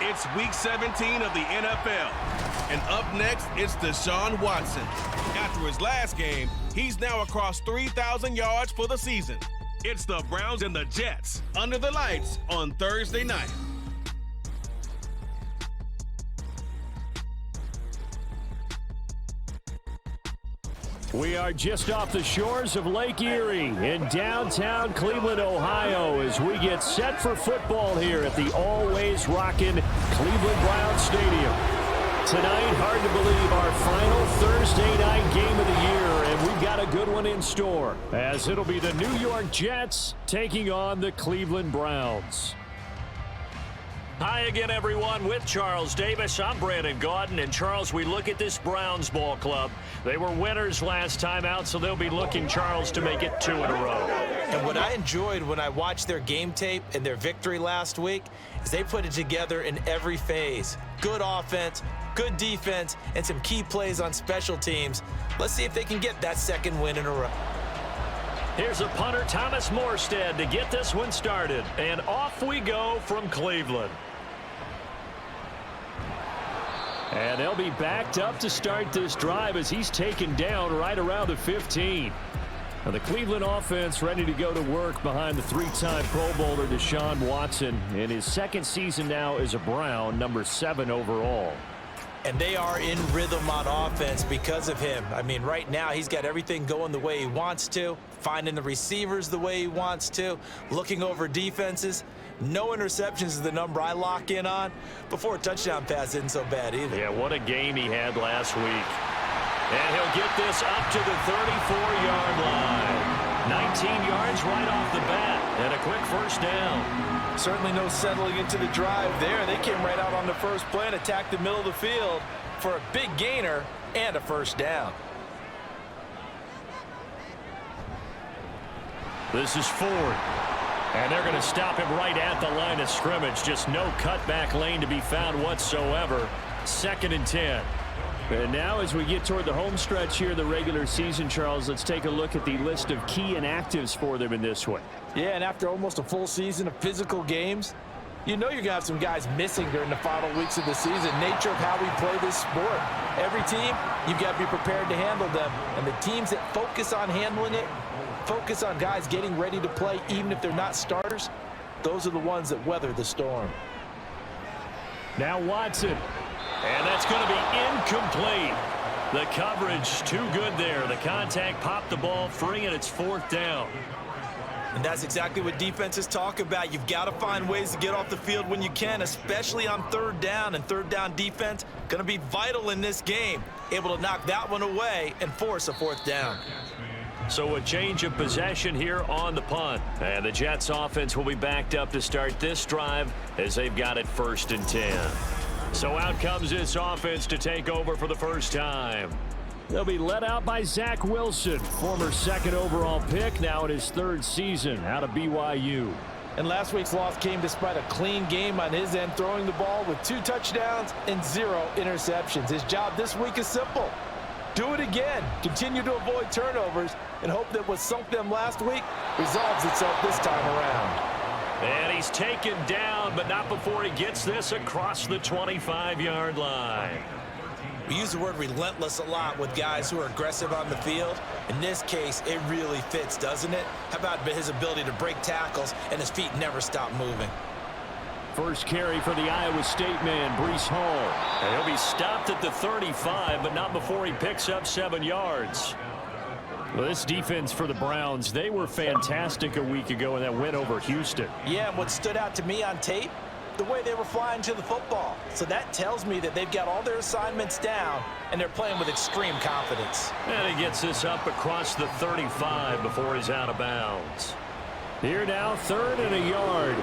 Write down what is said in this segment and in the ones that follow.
It's Week 17 of the NFL. And up next, it's Deshaun Watson. After his last game, he's now across 3,000 yards for the season. It's the Browns and the Jets under the lights on Thursday night. We are just off the shores of Lake Erie in downtown Cleveland, Ohio, as we get set for football here at the always rockin' Cleveland Browns Stadium. Tonight, hard to believe, our final Thursday night game of the year, and we've got a good one in store, as it'll be the New York Jets taking on the Cleveland Browns. Hi again, everyone, with Charles Davis. I'm Brandon Gaudin. And, Charles, we look at this Browns ball club. They were winners last time out, so they'll be looking, Charles, to make it 2 in a row. And what I enjoyed when I watched their game tape and their victory last week is they put it together in every phase. Good offense, good defense, and some key plays on special teams. Let's see if they can get that second win in a row. Here's a punter, Thomas Morstead, to get this one started. And off we go from Cleveland. And they'll be backed up to start this drive as he's taken down right around the 15. Now the Cleveland offense ready to go to work behind the 3-time Pro Bowler Deshaun Watson in his second season now as a Brown, number 7 overall. And they are in rhythm on offense because of him. I mean, right now he's got everything going the way he wants to, finding the receivers the way he wants to, looking over defenses. No interceptions is the number I lock in on. Before a touchdown pass isn't so bad either. Yeah, what a game he had last week. And he'll get this up to the 34-yard line. 19 yards right off the bat and a quick first down. Certainly no settling into the drive there. They came right out on the first play and attacked the middle of the field for a big gainer and a first down. This is Ford. And they're going to stop him right at the line of scrimmage. Just no cutback lane to be found whatsoever. 2nd and 10. And now as we get toward the home stretch here, the regular season, Charles, let's take a look at the list of key inactives for them in this one. Yeah, and after almost a full season of physical games, you know you're going to have some guys missing during the final weeks of the season. Nature of how we play this sport. Every team, you've got to be prepared to handle them. And the teams that focus on handling it, focus on guys getting ready to play even if they're not starters, those are the ones that weather the storm. Now Watson. And that's going to be incomplete. The coverage too good there. The contact popped the ball free, and it's 4th down. And that's exactly what defenses talk about. You've got to find ways to get off the field when you can, especially on 3rd down. And 3rd down defense going to be vital in this game. Able to knock that one away and force a 4th down. So a change of possession here on the punt. And the Jets offense will be backed up to start this drive as they've got it 1st and 10. So out comes this offense to take over for the first time. They'll be led out by Zach Wilson, former 2nd overall pick, now in his 3rd season out of BYU. And last week's loss came despite a clean game on his end, throwing the ball with 2 touchdowns and 0 interceptions. His job this week is simple. Do it again. Continue to avoid turnovers and hope that what sunk them last week resolves itself this time around. And he's taken down, but not before he gets this across the 25-yard line. We use the word relentless a lot with guys who are aggressive on the field. In this case, it really fits, doesn't it? How about his ability to break tackles and his feet never stop moving? First carry for the Iowa State man, Breece Hall. And he'll be stopped at the 35, but not before he picks up 7 yards. Well, this defense for the Browns, they were fantastic a week ago in that win over Houston. Yeah, and what stood out to me on tape, the way they were flying to the football. So that tells me that they've got all their assignments down, and they're playing with extreme confidence. And he gets this up across the 35 before he's out of bounds. Here now, 3rd and a yard.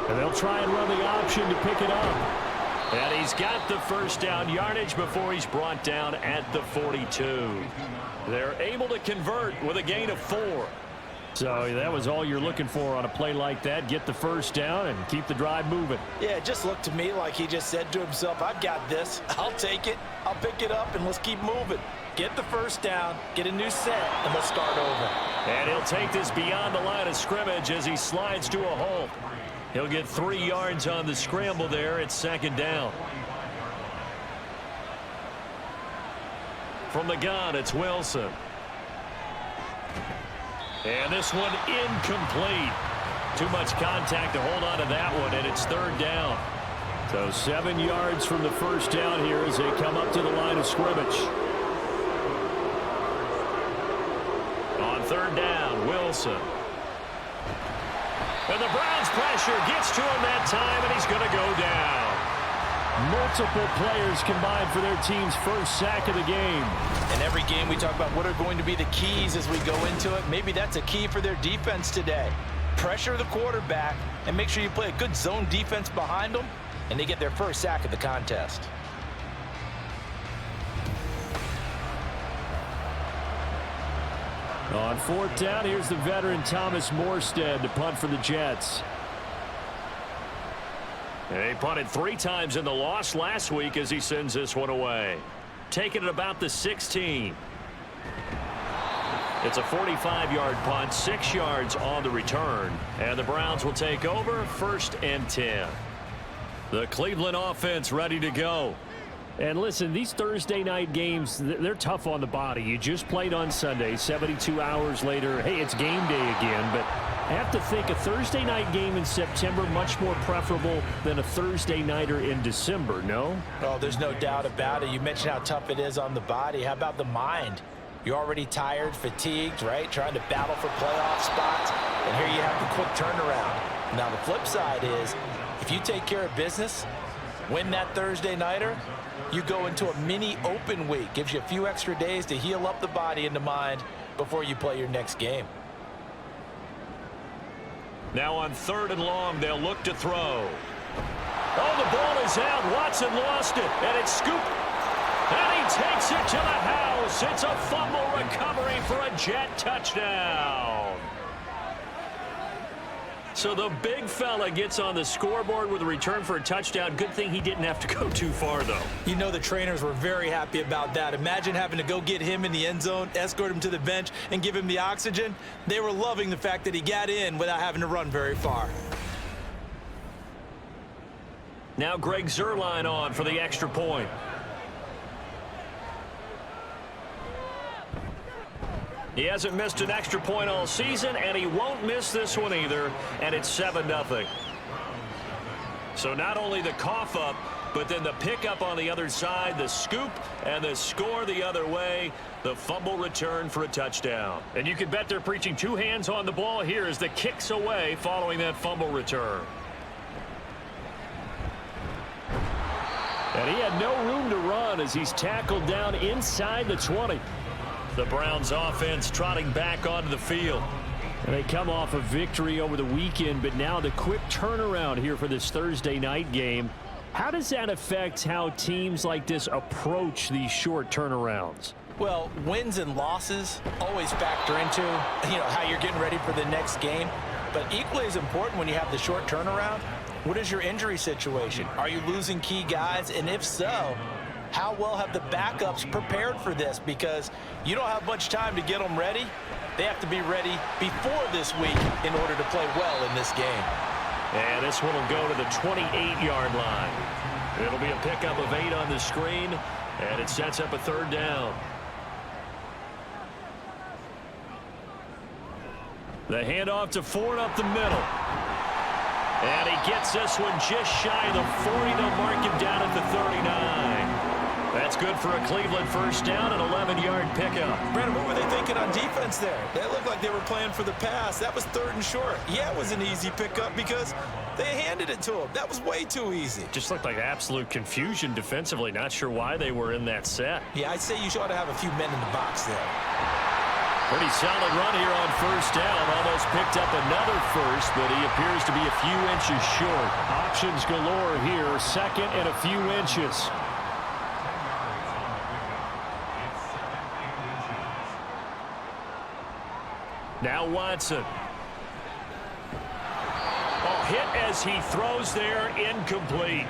And they'll try and run the option to pick it up. And he's got the first down yardage before he's brought down at the 42. They're able to convert with a gain of 4. So that was all you're looking for on a play like that. Get the first down and keep the drive moving. Yeah, it just looked to me like he just said to himself, I've got this. I'll take it. I'll pick it up, and let's keep moving. Get the first down, get a new set, and let's start over. And he'll take this beyond the line of scrimmage as he slides to a halt. He'll get 3 yards on the scramble there. It's 2nd down. From the gun, it's Wilson. And this one incomplete. Too much contact to hold on to that one, and it's 3rd down. So 7 yards from the first down here as they come up to the line of scrimmage. On 3rd down, Wilson. And the Browns pressure gets to him that time, and he's going to go down. Multiple players combined for their team's first sack of the game. In every game we talk about what are going to be the keys as we go into it. Maybe that's a key for their defense today. Pressure the quarterback and make sure you play a good zone defense behind them, and they get their first sack of the contest. On 4th down, here's the veteran Thomas Morstead to punt for the Jets. And he punted 3 times in the loss last week as he sends this one away. Taking it about the 16. It's a 45-yard punt, 6 yards on the return. And the Browns will take over 1st and 10. The Cleveland offense ready to go. And listen, these Thursday night games, they're tough on the body. You just played on Sunday, 72 hours later. Hey, it's game day again, but I have to think a Thursday night game in September much more preferable than a Thursday nighter in December, no? Oh, there's no doubt about it. You mentioned how tough it is on the body. How about the mind? You're already tired, fatigued, right? Trying to battle for playoff spots, and here you have the quick turnaround. Now, the flip side is, if you take care of business, win that Thursday nighter, you go into a mini open week. Gives you a few extra days to heal up the body and the mind before you play your next game. Now on 3rd and long, they'll look to throw. Oh, the ball is out. Watson lost it, and it's scooped. And he takes it to the house. It's a fumble recovery for a Jet touchdown. So the big fella gets on the scoreboard with a return for a touchdown. Good thing he didn't have to go too far, though. You know the trainers were very happy about that. Imagine having to go get him in the end zone, escort him to the bench, and give him the oxygen. They were loving the fact that he got in without having to run very far. Now Greg Zuerlein on for the extra point. He hasn't missed an extra point all season, and he won't miss this one either, and it's 7-0. So not only the cough up, but then the pickup on the other side, the scoop, and the score the other way, the fumble return for a touchdown. And you can bet they're preaching 2 hands on the ball here as the kicks away following that fumble return. And he had no room to run as he's tackled down inside the 20. The Browns offense trotting back onto the field. And they come off a victory over the weekend, but now the quick turnaround here for this Thursday night game. How does that affect how teams like this approach these short turnarounds? Well, wins and losses always factor into, how you're getting ready for the next game. But equally as important when you have the short turnaround, what is your injury situation? Are you losing key guys? And if so, how well have the backups prepared for this? Because you don't have much time to get them ready. They have to be ready before this week in order to play well in this game. And this one will go to the 28-yard line. It'll be a pickup of 8 on the screen, and it sets up a 3rd down. The handoff to Ford up the middle. And he gets this one just shy of the 40. They'll mark him down at the 39. That's good for a Cleveland first down, an 11-yard pickup. Brandon, what were they thinking on defense there? They looked like they were playing for the pass. That was 3rd and short. Yeah, it was an easy pickup because they handed it to him. That was way too easy. Just looked like absolute confusion defensively. Not sure why they were in that set. Yeah, I'd say you ought to have a few men in the box there. Pretty solid run here on first down. Almost picked up another first, but he appears to be a few inches short. Options galore here. 2nd and a few inches. Now Watson. Oh, hit as he throws there, incomplete.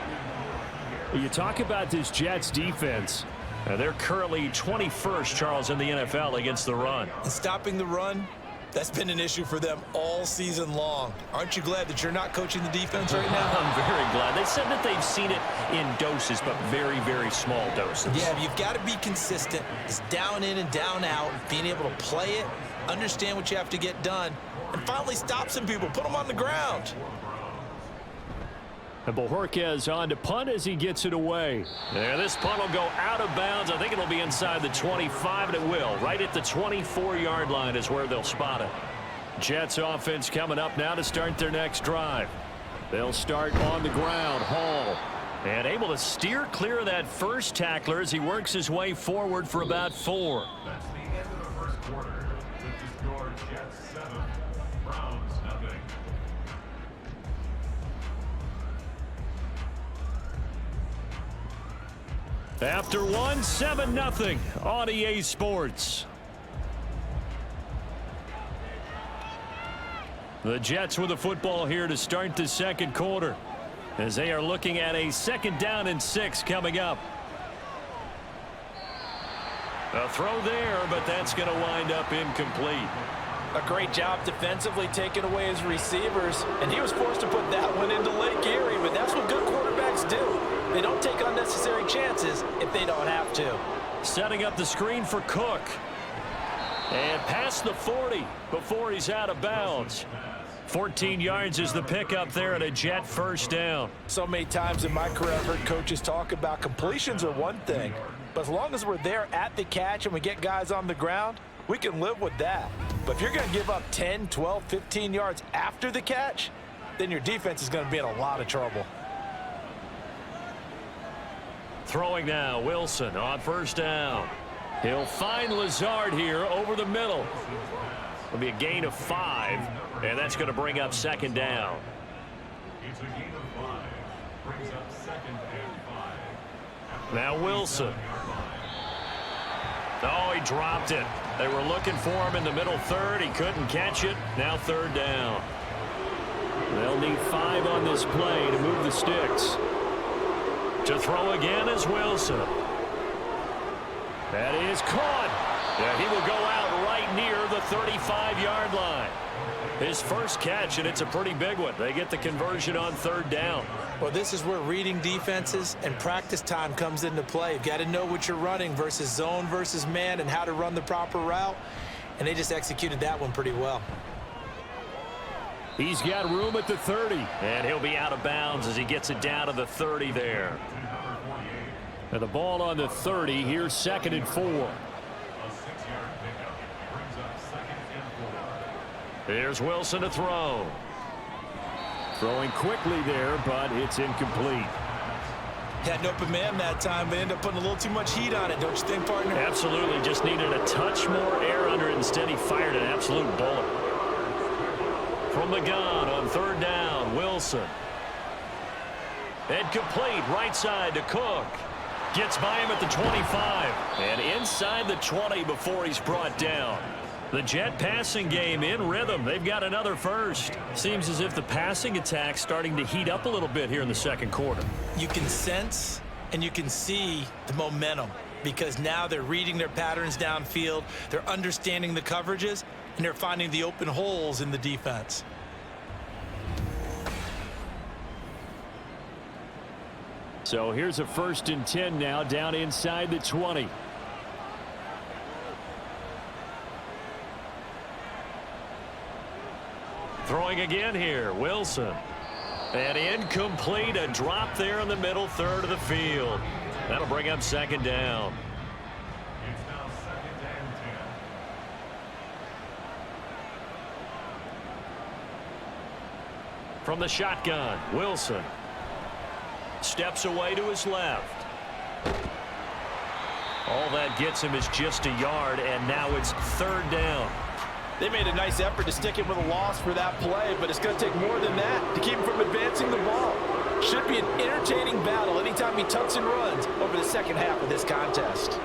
You talk about this Jets defense. They're currently 21st, Charles, in the NFL against the run. And stopping the run That's been an issue for them all season long. Aren't you glad that you're not coaching the defense right now? I'm very glad. They said that they've seen it in doses, but very, very small doses. Yeah, you've got to be consistent. It's down in and down out, being able to play it, understand what you have to get done, and finally stop some people, put them on the ground. And Bojorquez on to punt as he gets it away. And this punt will go out of bounds. I think it'll be inside the 25, and it will. Right at the 24-yard line is where they'll spot it. Jets offense coming up now to start their next drive. They'll start on the ground. Hall. And able to steer clear of that first tackler as he works his way forward for about 4. That's the end of the first quarter. This is your Jets 7, Browns nothing. After 1, 7-0 on EA Sports. The Jets with the football here to start the second quarter as they are looking at a 2nd down and 6 coming up. A throw there, but that's going to wind up incomplete. A great job defensively taking away his receivers, and he was forced to put that one into Lake Erie, but that's what good quarterbacks do. They don't take unnecessary chances if they don't have to. Setting up the screen for Cook. And past the 40 before he's out of bounds. 14 yards is the pickup there and a Jet first down. So many times in my career I've heard coaches talk about completions are one thing, but as long as we're there at the catch and we get guys on the ground, we can live with that. But if you're going to give up 10, 12, 15 yards after the catch, then your defense is going to be in a lot of trouble. Throwing now, Wilson on first down. He'll find Lazard here over the middle. It'll be a gain of 5, and that's going to bring up 2nd down. It's a gain of 5. Brings up 2nd and 5. Now Wilson. Oh, he dropped it. They were looking for him in the middle 3rd. He couldn't catch it. Now 3rd down. They'll need 5 on this play to move the sticks. To throw again is Wilson. That is caught. Yeah, he will go out right near the 35-yard line. His first catch, and it's a pretty big one. They get the conversion on 3rd down. Well, this is where reading defenses and practice time comes into play. You've got to know what you're running versus zone versus man and how to run the proper route. And they just executed that one pretty well. He's got room at the 30, and he'll be out of bounds as he gets it down to the 30 there. And the ball on the 30, here's 2nd and 4. A 6-yard pickup. Brings up 2nd and 4. Here's Wilson to throw. Throwing quickly there, but it's incomplete. Had an open man that time, but ended up putting a little too much heat on it, don't you think, partner? Absolutely, just needed a touch more air under it. Instead, he fired an absolute bullet. From the gun on 3rd down, Wilson. And complete, right side to Cook. Gets by him at the 25. And inside the 20 before he's brought down. The Jet passing game in rhythm. They've got another first. Seems as if the passing attack's starting to heat up a little bit here in the second quarter. You can sense and you can see the momentum because now they're reading their patterns downfield. They're understanding the coverages, and they're finding the open holes in the defense. So here's a 1st and 10 now down inside the 20. Throwing again here, Wilson. And incomplete, a drop there in the middle 3rd of the field. That'll bring up 2nd down. It's now 2nd and 10. From the shotgun, Wilson. Steps away to his left. All that gets him is just a yard, and now it's 3rd down. They made a nice effort to stick him with a loss for that play, but it's going to take more than that to keep him from advancing the ball. Should be an entertaining battle anytime he tucks and runs over the second half of this contest.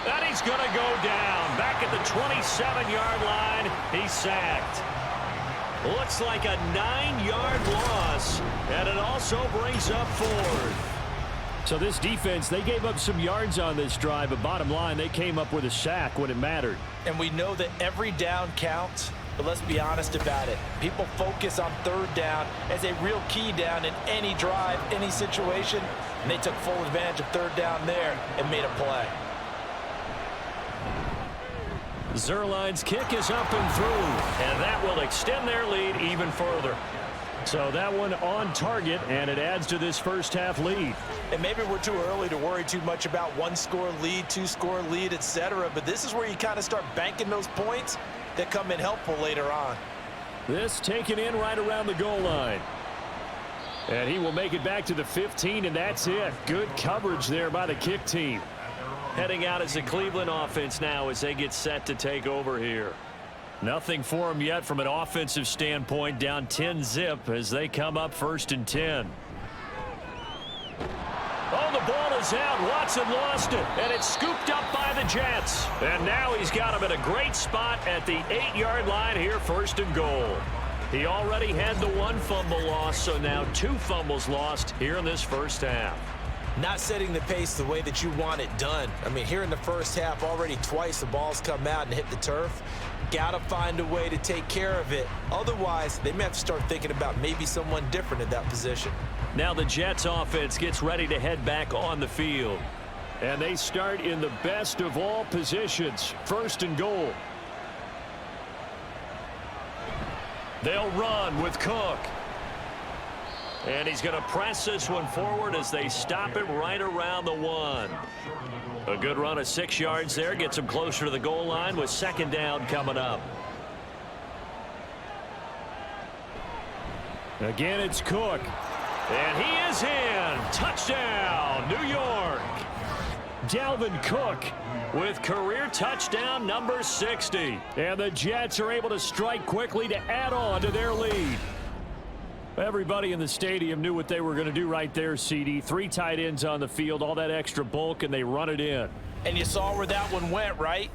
And he's going to go down. Back at the 27-yard line, he's sacked. Looks like a 9-yard loss, and it also brings up 4th. So this defense, they gave up some yards on this drive, but bottom line, they came up with a sack when it mattered. And we know that every down counts, but let's be honest about it. People focus on third down as a real key down in any drive, any situation, and they took full advantage of third down there and made a play. Zerline's kick is up and through, and that will extend their lead even further. So that one on target, and it adds to this first half lead. And maybe we're too early to worry too much about one-score lead, two-score lead, etc. But this is where you kind of start banking those points that come in helpful later on. This taken in right around the goal line. And he will make it back to the 15, and that's it. Good coverage there by the kick team. Heading out as the Cleveland offense now as they get set to take over here. Nothing for them yet from an offensive standpoint, down 10-zip as they come up 1st and 10. Oh, the ball is out. Watson lost it, and it's scooped up by the Jets. And now he's got him at a great spot at the 8-yard line here, 1st and goal. He already had the 1 fumble loss, so now 2 fumbles lost here in this first half. Not setting the pace the way that you want it done. I mean, here in the first half, already twice the ball's come out and hit the turf. Got to find a way to take care of it. Otherwise, they may have to start thinking about maybe someone different in that position. Now the Jets offense gets ready to head back on the field. And they start in the best of all positions, 1st and goal. They'll run with Cook. And he's going to press this one forward as they stop him right around the 1. A good run of 6 yards there gets him closer to the goal line with 2nd down coming up. Again, it's Cook. And he is in. Touchdown, New York. Dalvin Cook with career touchdown number 60. And the Jets are able to strike quickly to add on to their lead. Everybody in the stadium knew what they were going to do right there, CD. 3 tight ends on the field, all that extra bulk, and they run it in. And you saw where that one went, right?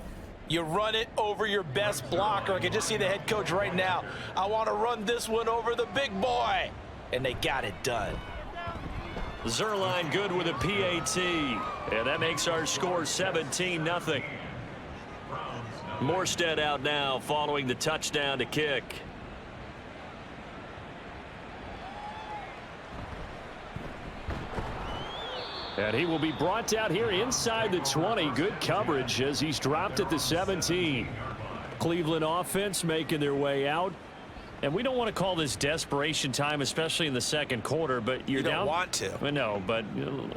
You run it over your best blocker. I can just see the head coach right now. I want to run this one over the big boy. And they got it done. Zerline good with a PAT. And that makes our score 17-0. Morstead out now following the touchdown to kick. And he will be brought out here inside the 20. Good coverage as he's dropped at the 17. Cleveland offense making their way out. And we don't want to call this desperation time, especially in the second quarter, but you're down. You don't want to. No, but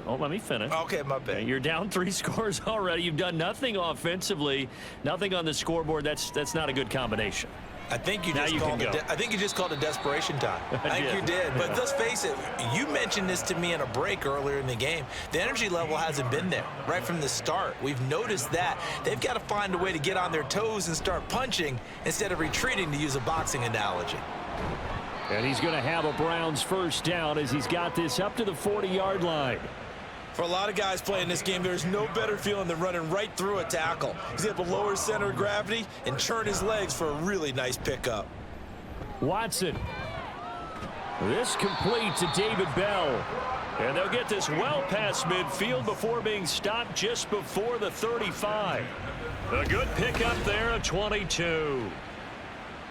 let me finish. Okay, my bad. You're down 3 scores already. You've done nothing offensively, nothing on the scoreboard. That's not a good combination. I think you just called it desperation time. I think you did. But let's face it, you mentioned this to me in a break earlier in the game. The energy level hasn't been there right from the start. We've noticed that. They've got to find a way to get on their toes and start punching instead of retreating, to use a boxing analogy. And he's going to have a Browns 1st down as he's got this up to the 40-yard line. For a lot of guys playing this game, there's no better feeling than running right through a tackle. He's able to lower his center of gravity and churn his legs for a really nice pickup. Watson. This complete to David Bell. And they'll get this well past midfield before being stopped just before the 35. A good pickup there at 22.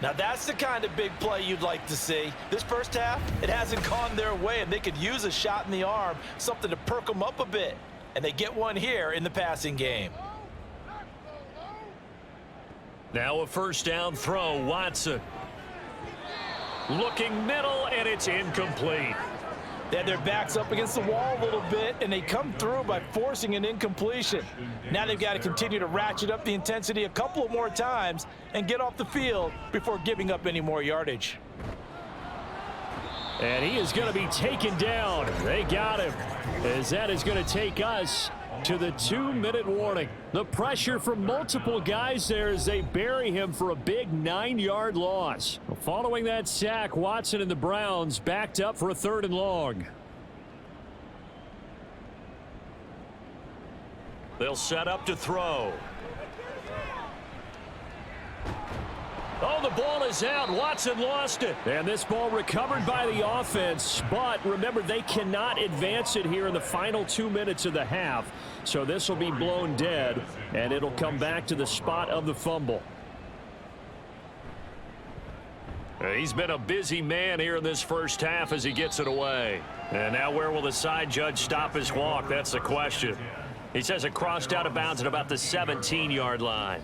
Now that's the kind of big play you'd like to see. This first half, it hasn't gone their way, and they could use a shot in the arm, something to perk them up a bit. And they get one here in the passing game. Now a 1st down throw, Watson. Looking middle, and it's incomplete. They had their backs up against the wall a little bit, and they come through by forcing an incompletion. Now they've got to continue to ratchet up the intensity a couple of more times and get off the field before giving up any more yardage. And he is going to be taken down. They got him, as that is going to take us to the 2-minute warning. The pressure from multiple guys there as they bury him for a big 9-yard loss. Following that sack, Watson and the Browns backed up for a 3rd and long. They'll set up to throw. Oh, the ball is out. Watson lost it. And this ball recovered by the offense. But remember, they cannot advance it here in the final 2 minutes of the half. So this will be blown dead, and it'll come back to the spot of the fumble. He's been a busy man here in this first half as he gets it away. And now where will the side judge stop his walk? That's the question. He says it crossed out of bounds at about the 17-yard line.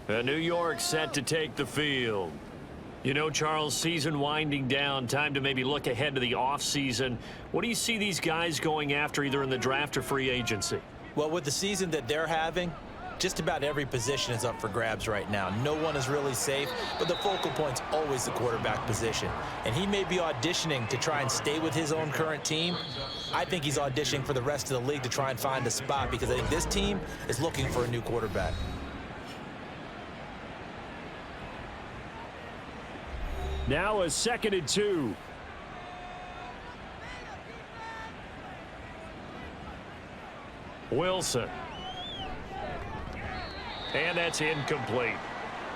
New York set to take the field. You know, Charles, season winding down, time to maybe look ahead to the offseason. What do you see these guys going after either in the draft or free agency? Well, with the season that they're having, just about every position is up for grabs right now. No one is really safe, but the focal point's always the quarterback position. And he may be auditioning to try and stay with his own current team. I think he's auditioning for the rest of the league to try and find a spot because I think this team is looking for a new quarterback. Now a 2nd and 2. Wilson. And that's incomplete.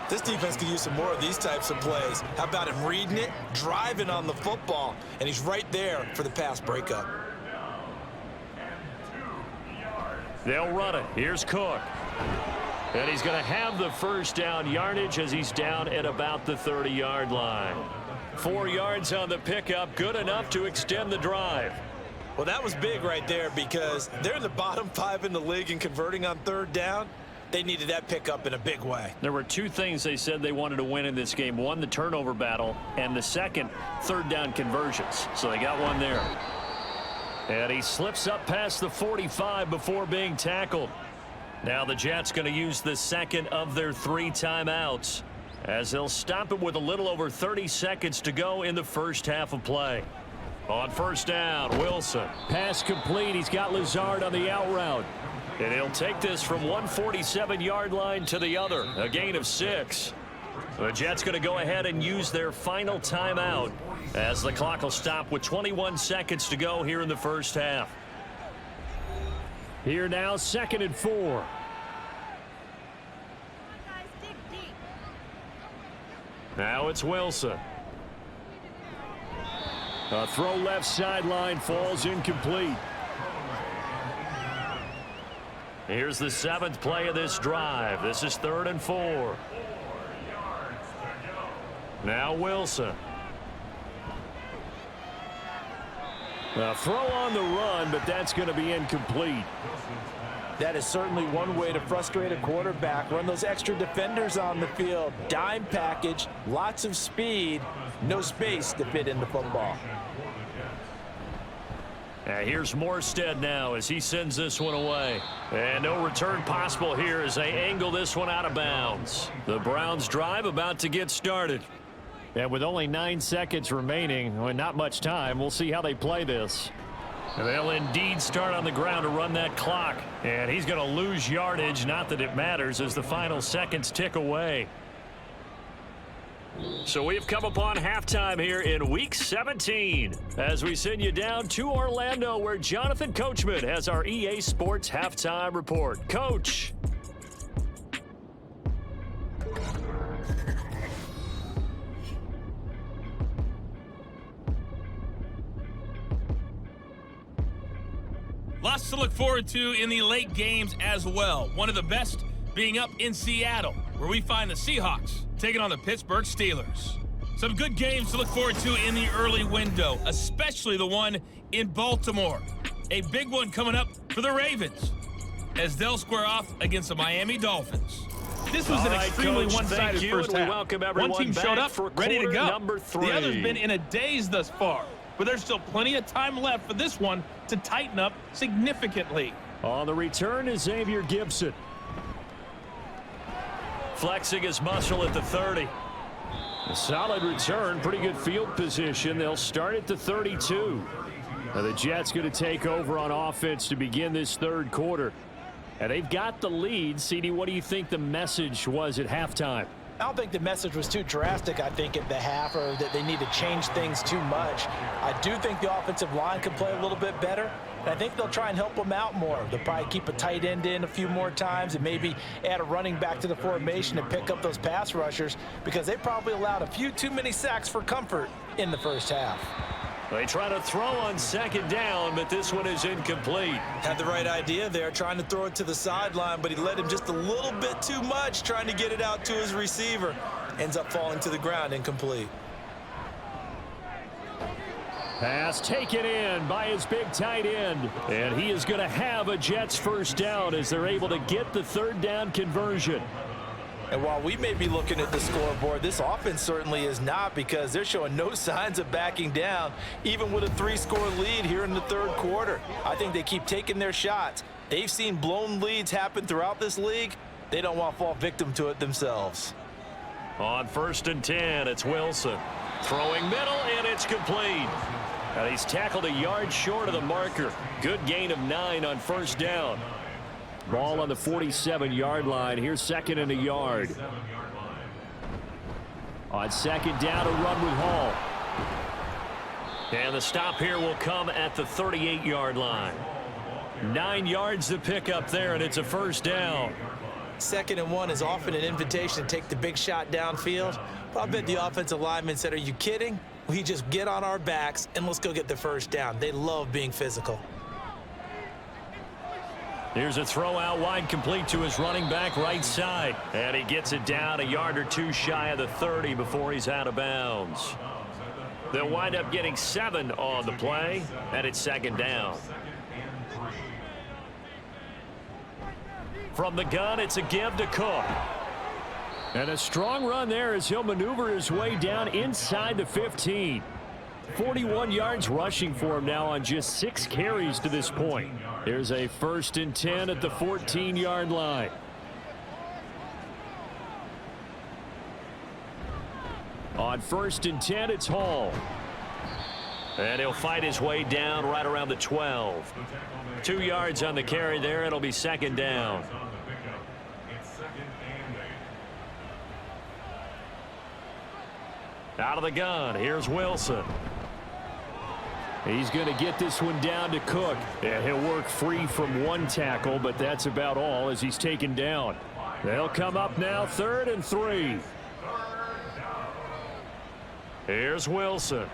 This defense could use some more of these types of plays. How about him reading it, driving on the football, and he's right there for the pass breakup. They'll run it. Here's Cook. And he's going to have the first down yardage as he's down at about the 30-yard line. 4 yards on the pickup, good enough to extend the drive. Well, that was big right there because they're in the bottom 5 in the league in converting on 3rd down. They needed that pickup in a big way. There were 2 things they said they wanted to win in this game. One, the turnover battle, and the second, 3rd down conversions. So they got one there. And he slips up past the 45 before being tackled. Now the Jets going to use the second of their 3 timeouts as they'll stop it with a little over 30 seconds to go in the first half of play. On 1st down, Wilson. Pass complete. He's got Lazard on the out route. And he'll take this from 147-yard line to the other. A gain of 6. The Jets going to go ahead and use their final timeout as the clock will stop with 21 seconds to go here in the first half. Here now, 2nd and 4. Now it's Wilson. A throw left sideline falls incomplete. Here's the 7th play of this drive. This is 3rd and 4. Now Wilson. A throw on the run, but that's going to be incomplete. That is certainly one way to frustrate a quarterback. Run those extra defenders on the field. Dime package, lots of speed, no space to fit in the football. Here's Morstead now as he sends this one away. And no return possible here as they angle this one out of bounds. The Browns drive about to get started. And with only 9 seconds remaining, well, not much time, we'll see how they play this. And they'll indeed start on the ground to run that clock. And he's going to lose yardage, not that it matters, as the final seconds tick away. So we've come upon halftime here in Week 17 as we send you down to Orlando where Jonathan Coachman has our EA Sports Halftime Report. Coach. Lots to look forward to in the late games as well. One of the best being up in Seattle, where we find the Seahawks taking on the Pittsburgh Steelers. Some good games to look forward to in the early window, especially the one in Baltimore. A big one coming up for the Ravens as they'll square off against the Miami Dolphins. This was an extremely one-sided first half. One team showed up ready to go. The other's been in a daze thus far, but there's still plenty of time left for this one to tighten up significantly. On the return is Xavier Gibson. Flexing his muscle at the 30. A solid return, pretty good field position. They'll start at the 32. Now the Jets going to take over on offense to begin this 3rd quarter. And they've got the lead. CD, what do you think the message was at halftime? I don't think the message was too drastic, I think, at the half, or that they need to change things too much. I do think the offensive line can play a little bit better. And I think they'll try and help him out more. They'll probably keep a tight end in a few more times and maybe add a running back to the formation to pick up those pass rushers, because they probably allowed a few too many sacks for comfort in the first half. They try to throw on second down, but this one is incomplete. Had the right idea there, trying to throw it to the sideline, but he led him just a little bit too much, trying to get it out to his receiver. Ends up falling to the ground, incomplete. Pass taken in by his big tight end. And he is going to have a Jets first down as they're able to get the third down conversion. And while we may be looking at the scoreboard, this offense certainly is not, because they're showing no signs of backing down, even with a 3-score lead here in the third quarter. I think they keep taking their shots. They've seen blown leads happen throughout this league. They don't want to fall victim to it themselves. On 1st and 10, it's Wilson. Throwing middle, and it's complete. And he's tackled a yard short of the marker. Good gain of 9 on first down. Ball on the 47-yard line. Here's 2nd and a yard. On 2nd down, a run with Hall. And the stop here will come at the 38-yard line. 9 yards to pick up there, and it's a first down. 2nd and 1 is often an invitation to take the big shot downfield. But I bet the offensive lineman said, "Are you kidding? We just get on our backs and let's go get the first down." They love being physical. Here's a throw out wide, complete to his running back right side. And he gets it down a yard or two shy of the 30 before he's out of bounds. They'll wind up getting 7 on the play, and it's 2nd down. From the gun, it's a give to Cook. And a strong run there as he'll maneuver his way down inside the 15. 41 yards rushing for him now on just 6 carries to this point. Here's a 1st and 10 at the 14-yard line. On 1st and 10, it's Hall. And he'll fight his way down right around the 12. 2 yards on the carry there. It'll be 2nd down. Out of the gun, here's Wilson. He's going to get this one down to Cook. And he'll work free from 1 tackle, but that's about all as he's taken down. They'll come up now 3rd and 3. Here's Wilson.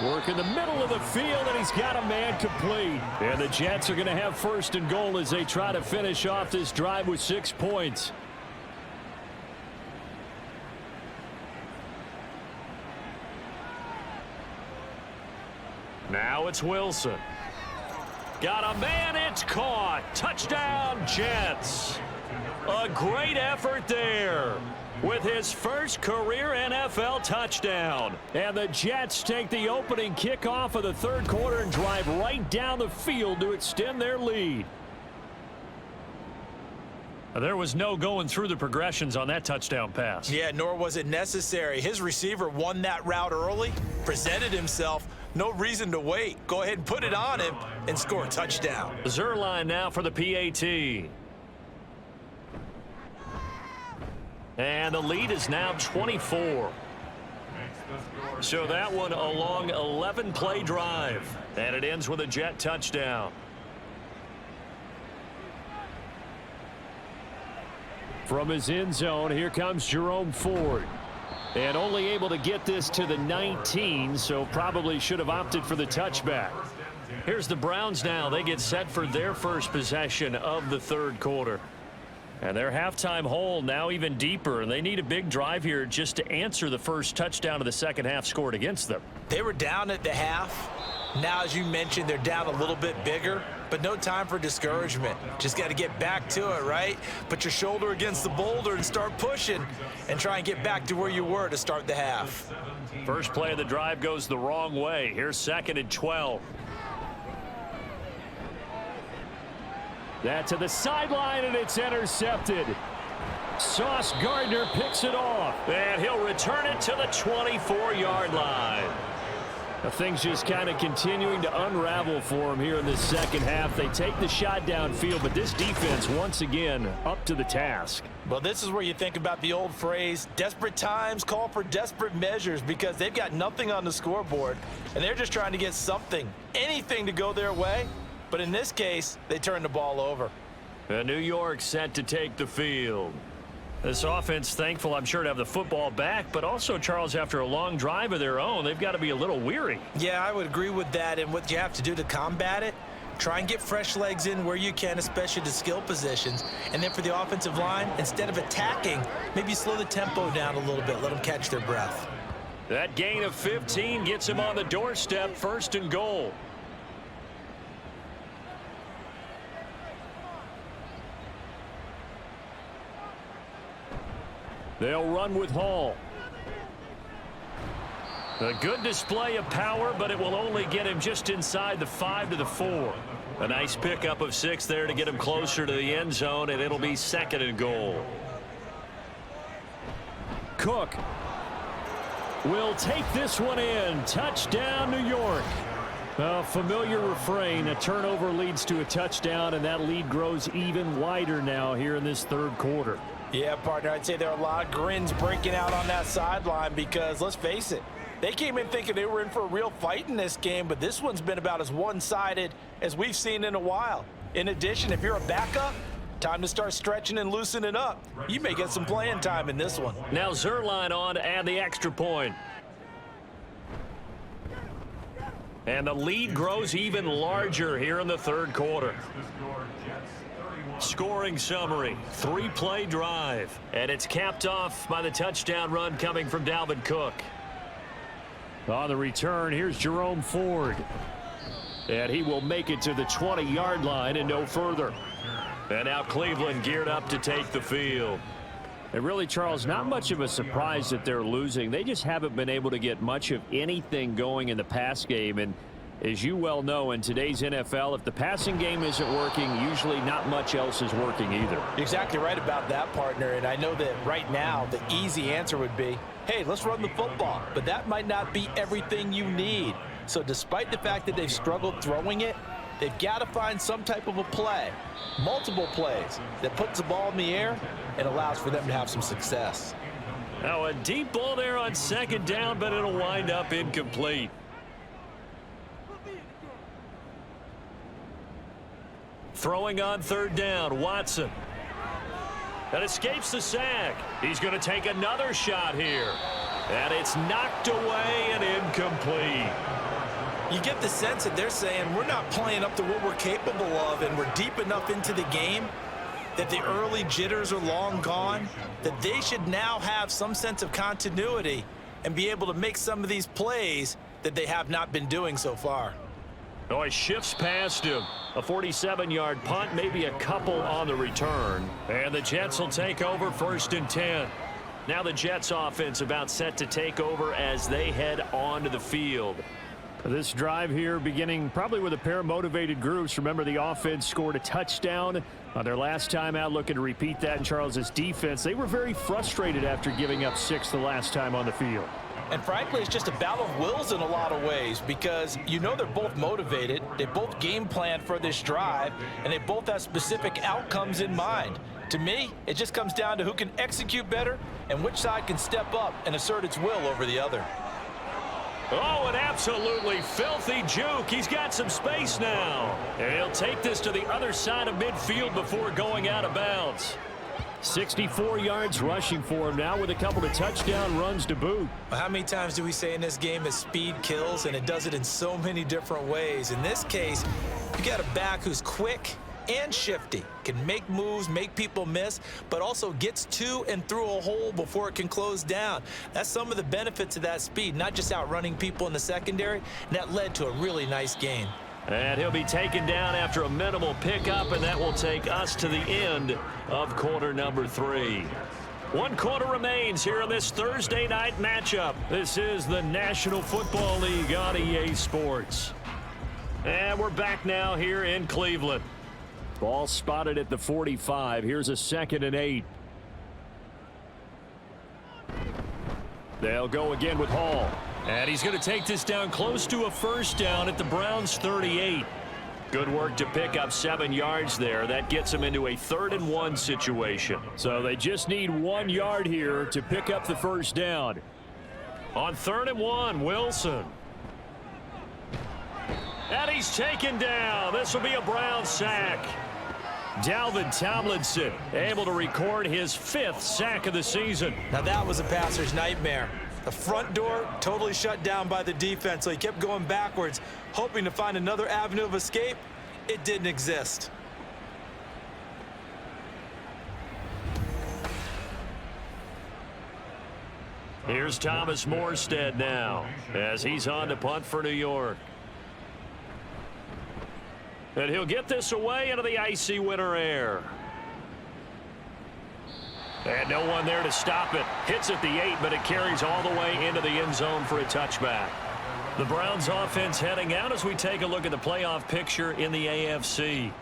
Work in the middle of the field, and he's got a man complete. And the Jets are going to have 1st and goal as they try to finish off this drive with 6 points. Now it's Wilson. Got a man, it's caught. Touchdown, Jets. A great effort there with his first career NFL touchdown. And the Jets take the opening kickoff of the third quarter and drive right down the field to extend their lead. There was no going through the progressions on that touchdown pass. Yeah, nor was it necessary. His receiver won that route early, presented himself. No reason to wait. Go ahead and put it on him and score a touchdown. Zerline now for the PAT. And the lead is now 24. So that one a long 11-play drive. And it ends with a Jet touchdown. From his end zone, here comes Jerome Ford. And only able to get this to the 19, so probably should have opted for the touchback. Here's the Browns now. They get set for their first possession of the third quarter. And their halftime hole now even deeper, and they need a big drive here just to answer the first touchdown of the second half scored against them. They were down at the half. Now, as you mentioned, they're down a little bit bigger, but no time for discouragement. Just got to get back to it, right? Put your shoulder against the boulder and start pushing and try and get back to where you were to start the half. First play of the drive goes the wrong way. Here's 2nd and 12. That to the sideline, and it's intercepted. Sauce Gardner picks it off, and he'll return it to the 24-yard line. Things just kind of continuing to unravel for them here in this second half. They take the shot downfield, but this defense, once again, up to the task. Well, this is where you think about the old phrase, desperate times call for desperate measures, because they've got nothing on the scoreboard, and they're just trying to get something, anything to go their way. But in this case, they turn the ball over. New York set to take the field. This offense, thankful, I'm sure, to have the football back, but also, Charles, after a long drive of their own, they've got to be a little weary. Yeah, I would agree with that, and what you have to do to combat it, try and get fresh legs in where you can, especially to skill positions. And then for the offensive line, instead of attacking, maybe slow the tempo down a little bit, let them catch their breath. That gain of 15 gets him on the doorstep, 1st and goal. They'll run with Hall. A good display of power, but it will only get him just inside the 5 to the 4. A nice pickup of 6 there to get him closer to the end zone, and it'll be 2nd and goal. Cook will take this one in. Touchdown, New York. A familiar refrain. A turnover leads to a touchdown, and that lead grows even wider now here in this 3rd quarter. Yeah, partner, I'd say there are a lot of grins breaking out on that sideline because, let's face it, they came in thinking they were in for a real fight in this game, but this one's been about as one-sided as we've seen in a while. In addition, if you're a backup, time to start stretching and loosening up. You may get some playing time in this one. Now Zerline on to add the extra point. And the lead grows even larger here in the 3rd quarter. Scoring summary, 3-play drive, and it's capped off by the touchdown run coming from Dalvin Cook. On the return, here's Jerome Ford, and he will make it to the 20-yard line and no further. And now Cleveland geared up to take the field. And really, Charles, not much of a surprise that they're losing. They just haven't been able to get much of anything going in the pass game. And as you well know, in today's NFL, if the passing game isn't working, usually not much else is working either. You're exactly right about that, partner. And I know that right now the easy answer would be, hey, let's run the football. But that might not be everything you need. So despite the fact that they've struggled throwing it, they've got to find some type of a play, multiple plays, that puts the ball in the air and allows for them to have some success. Now a deep ball there on 2nd down, but it'll wind up incomplete. Throwing on 3rd down, Watson. That escapes the sack. He's going to take another shot here. And it's knocked away and incomplete. You get the sense that they're saying we're not playing up to what we're capable of, and we're deep enough into the game that the early jitters are long gone, that they should now have some sense of continuity and be able to make some of these plays that they have not been doing so far. Oh, he shifts past him. A 47-yard punt, maybe a couple on the return. And the Jets will take over 1st and 10. Now the Jets offense about set to take over as they head onto the field. This drive here beginning probably with a pair of motivated groups. Remember, the offense scored a touchdown on their last time out, looking to repeat that in Charles's defense. They were very frustrated after giving up 6 the last time on the field. And frankly, it's just a battle of wills in a lot of ways, because you know they're both motivated, they both game plan for this drive, and they both have specific outcomes in mind. To me, it just comes down to who can execute better and which side can step up and assert its will over the other. Oh, an absolutely filthy juke. He's got some space now. And he'll take this to the other side of midfield before going out of bounds. 64 yards rushing for him now with a couple of touchdown runs to boot. How many times do we say in this game that speed kills, and it does it in so many different ways? In this case, you got a back who's quick and shifty, can make moves, make people miss, but also gets to and through a hole before it can close down. That's some of the benefits of that speed, not just outrunning people in the secondary, and that led to a really nice gain. And he'll be taken down after a minimal pickup, and that will take us to the end of quarter number 3. 1 quarter remains here in this Thursday night matchup. This is the National Football League on EA Sports. And we're back now here in Cleveland. Ball spotted at the 45. Here's a 2nd and 8. They'll go again with Hall. And he's going to take this down close to a first down at the Browns' 38. Good work to pick up 7 yards there. That gets them into a 3rd-and-1 situation. So they just need 1 yard here to pick up the first down. On 3rd-and-1, Wilson. And he's taken down. This will be a Browns sack. Dalvin Tomlinson able to record his 5th sack of the season. Now that was a passer's nightmare. The front door totally shut down by the defense, so he kept going backwards, hoping to find another avenue of escape. It didn't exist. Here's Thomas Morstead now as he's on to punt for New York. And he'll get this away into the icy winter air. And no one there to stop it. Hits at the 8, but it carries all the way into the end zone for a touchback. The Browns offense heading out as we take a look at the playoff picture in the AFC.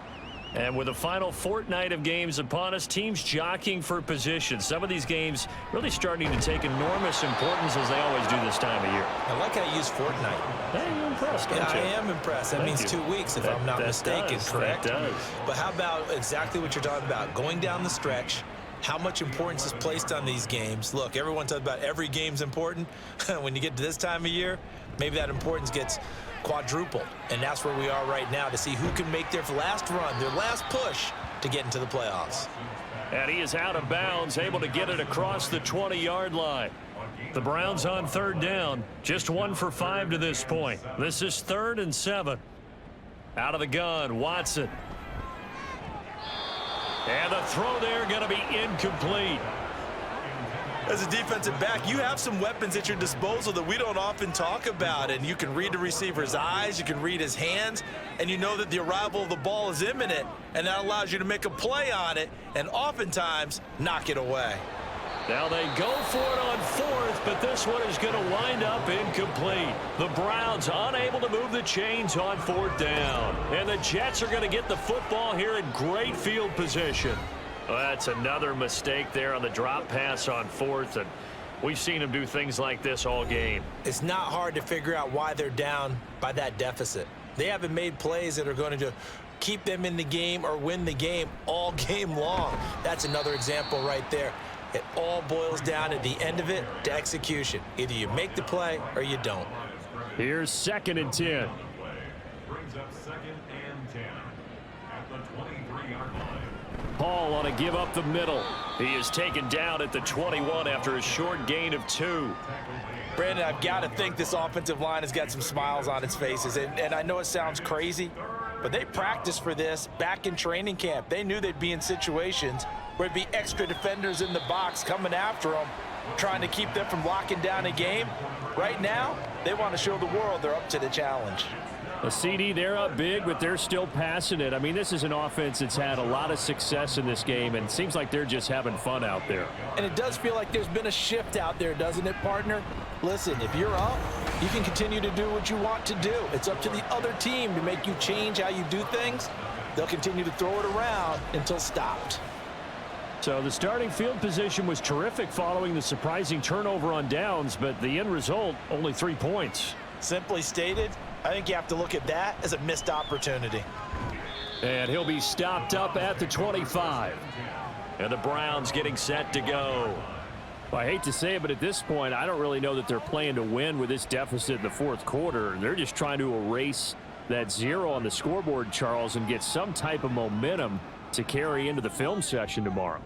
And with the final fortnight of games upon us, teams jockeying for position. Some of these games really starting to take enormous importance as they always do this time of year. I like how you use fortnight. Hey, you're impressed, don't you? I am impressed. That means 2 weeks if I'm not mistaken, correct? That does. But how about exactly what you're talking about? Going down the stretch, how much importance is placed on these games. Look, everyone talks about every game's important. When you get to this time of year, maybe that importance gets quadrupled. And that's where we are right now to see who can make their last run, their last push to get into the playoffs. And he is out of bounds, able to get it across the 20-yard line. The Browns on 3rd down, just 1 for 5 to this point. This is 3rd and 7. Out of the gun, Watson. And the throw there going to be incomplete. As a defensive back, you have some weapons at your disposal that we don't often talk about. And you can read the receiver's eyes, you can read his hands, and you know that the arrival of the ball is imminent. And that allows you to make a play on it and oftentimes knock it away. Now they go for it on 4th, but this one is going to wind up incomplete. The Browns unable to move the chains on 4th down. And the Jets are going to get the football here in great field position. Well, that's another mistake there on the drop pass on 4th, and we've seen them do things like this all game. It's not hard to figure out why they're down by that deficit. They haven't made plays that are going to keep them in the game or win the game all game long. That's another example right there. It all boils down at the end of it to execution. Either you make the play or you don't. Here's 2nd and 10. Brings up 2nd and 10 at the 23-yard line. Paul on a give up the middle. He is taken down at the 21 after a short gain of 2. Brandon, I've got to think this offensive line has got some smiles on its faces. And I know it sounds crazy, but they practiced for this back in training camp. They knew they'd be in situations where it'd be extra defenders in the box coming after them, trying to keep them from locking down a game. Right now, they want to show the world they're up to the challenge. A CD, they're up big, but they're still passing it. I mean, this is an offense that's had a lot of success in this game, and it seems like they're just having fun out there. And it does feel like there's been a shift out there, doesn't it, partner? Listen, if you're up, you can continue to do what you want to do. It's up to the other team to make you change how you do things. They'll continue to throw it around until stopped. So the starting field position was terrific following the surprising turnover on downs, but the end result, only 3 points. Simply stated, I think you have to look at that as a missed opportunity. And he'll be stopped up at the 25. And the Browns getting set to go. Well, I hate to say it, but at this point, I don't really know that they're playing to win with this deficit in the 4th quarter. They're just trying to erase that 0 on the scoreboard, Charles, and get some type of momentum to carry into the film session tomorrow.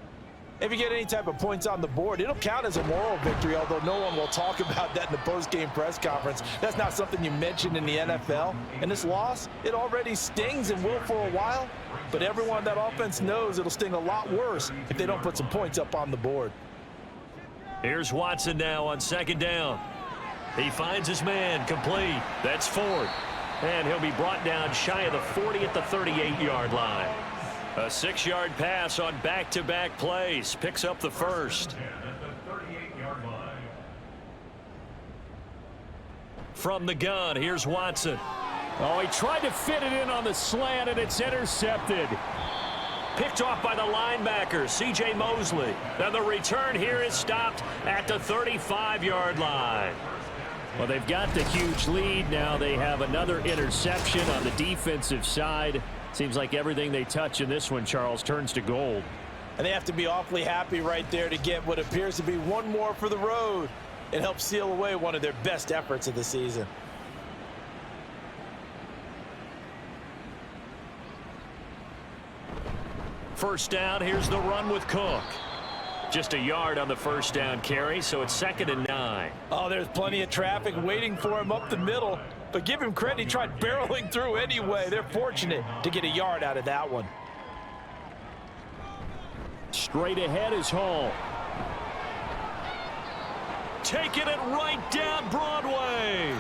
If you get any type of points on the board, it'll count as a moral victory, although no one will talk about that in the post-game press conference. That's not something you mentioned in the NFL. And this loss, it already stings and will for a while, but everyone on that offense knows it'll sting a lot worse if they don't put some points up on the board. Here's Watson now on 2nd down. He finds his man complete. That's Ford. And he'll be brought down shy of the 40 at the 38-yard line. A 6-yard pass on back-to-back plays. Picks up the 1st. From the gun, here's Watson. Oh, he tried to fit it in on the slant, and it's intercepted. Picked off by the linebacker, C.J. Mosley. And the return here is stopped at the 35-yard line. Well, they've got the huge lead. Now they have another interception on the defensive side. Seems like everything they touch in this one, Charles, turns to gold. And they have to be awfully happy right there to get what appears to be one more for the road. It helps seal away one of their best efforts of the season. First down, here's the run with Cook. Just a yard on the first down carry, so it's 2nd and 9. Oh, there's plenty of traffic waiting for him up the middle. But give him credit, he tried barreling through anyway. They're fortunate to get a yard out of that one. Straight ahead is Hall. Taking it right down Broadway.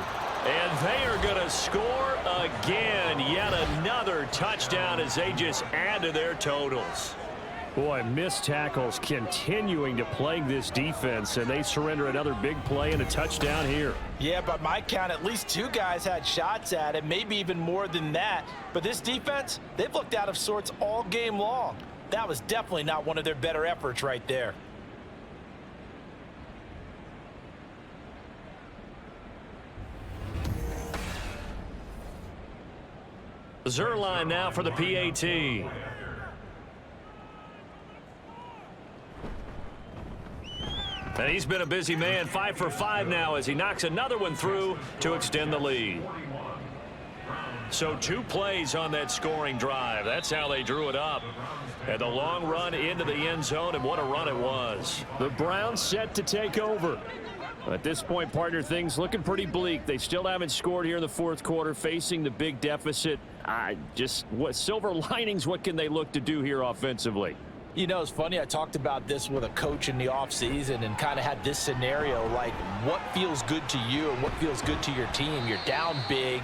And they are going to score again. Yet another touchdown as they just add to their totals. Boy, missed tackles continuing to plague this defense, and they surrender another big play and a touchdown here. Yeah, by my count, at least 2 guys had shots at it, maybe even more than that. But this defense, they've looked out of sorts all game long. That was definitely not one of their better efforts right there. Zerline now for the PAT. And he's been a busy man, 5 for 5 now as he knocks another one through to extend the lead. So 2 plays on that scoring drive. That's how they drew it up. And the long run into the end zone, and what a run it was. The Browns set to take over. At this point, partner, things looking pretty bleak. They still haven't scored here in the 4th quarter, facing the big deficit. Just what silver linings, what can they look to do here offensively? You know, it's funny, I talked about this with a coach in the offseason and kind of had this scenario, like what feels good to you and what feels good to your team. You're down big.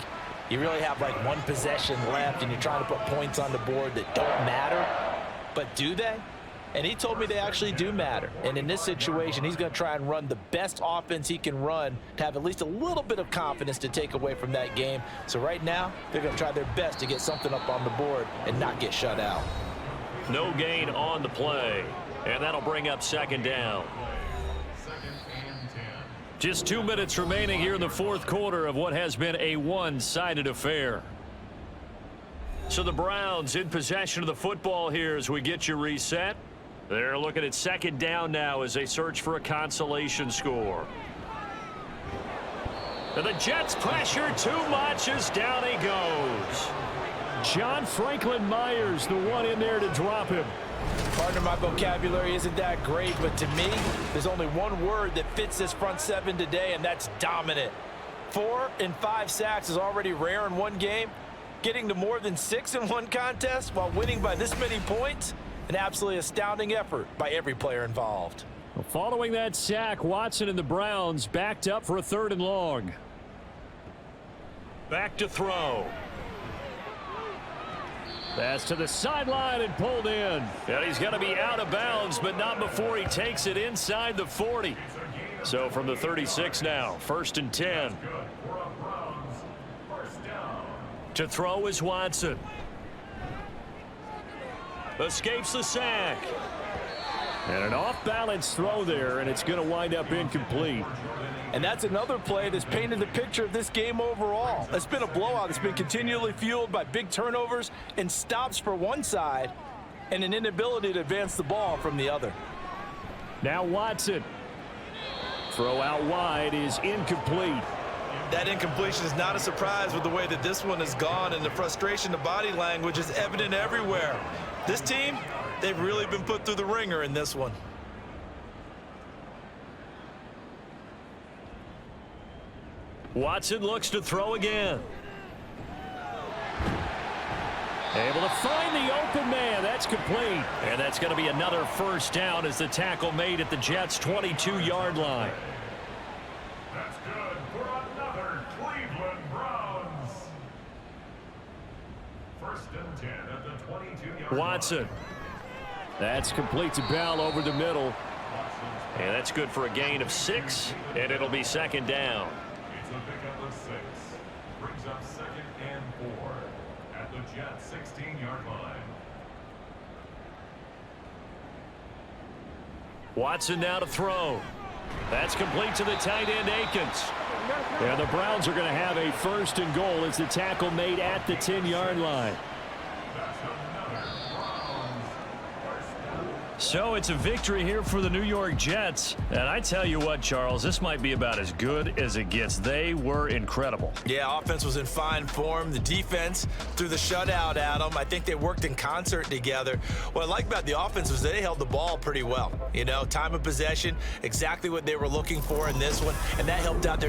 You really have like 1 possession left, and you're trying to put points on the board that don't matter. But do they? And he told me they actually do matter. And in this situation, he's going to try and run the best offense he can run to have at least a little bit of confidence to take away from that game. So right now, they're going to try their best to get something up on the board and not get shut out. No gain on the play. And that'll bring up 2nd down. Just 2 minutes remaining here in the 4th quarter of what has been a one-sided affair. So the Browns in possession of the football here as we get you reset. They're looking at 2nd down now as they search for a consolation score. And the Jets pressure too much as down he goes. John Franklin Myers, the one in there to drop him. Partner, my vocabulary isn't that great, but to me, there's only one word that fits this front 7 today, and that's dominant. 4 and 5 sacks is already rare in one game. Getting to more than 6 in one contest while winning by this many points, an absolutely astounding effort by every player involved. Well, following that sack, Watson and the Browns backed up for a 3rd and long. Back to throw. Pass to the sideline and pulled in. And he's going to be out of bounds, but not before he takes it inside the 40. So from the 36 now, 1st and 10. To throw is Watson. Escapes the sack. And an off-balance throw there, and it's going to wind up incomplete. And that's another play that's painted the picture of this game overall. It's been a blowout. It's been continually fueled by big turnovers and stops for one side and an inability to advance the ball from the other. Now Watson. Throw out wide is incomplete. That incompletion is not a surprise with the way that this one has gone, and the frustration, the body language is evident everywhere. This team, they've really been put through the ringer in this one. Watson looks to throw again. Able to find the open man. That's complete. And that's going to be another 1st down as the tackle made at the Jets' 22-yard line. That's good for another Cleveland Browns. 1st and 10 at the 22-yard line. Watson. That's complete to Bell over the middle. And that's good for a gain of 6, and it'll be 2nd down. It's a pickup of 6. Brings up 2nd and 4 at the Jets' 16-yard line. Watson now to throw. That's complete to the tight end, Akins. And the Browns are going to have a 1st and goal as the tackle made at the 10-yard line. So it's a victory here for the New York Jets. And I tell you what, Charles, this might be about as good as it gets. They were incredible. Yeah, offense was in fine form. The defense threw the shutout at them. I think they worked in concert together. What I like about the offense was they held the ball pretty well. You know, time of possession, exactly what they were looking for in this one, and that helped out their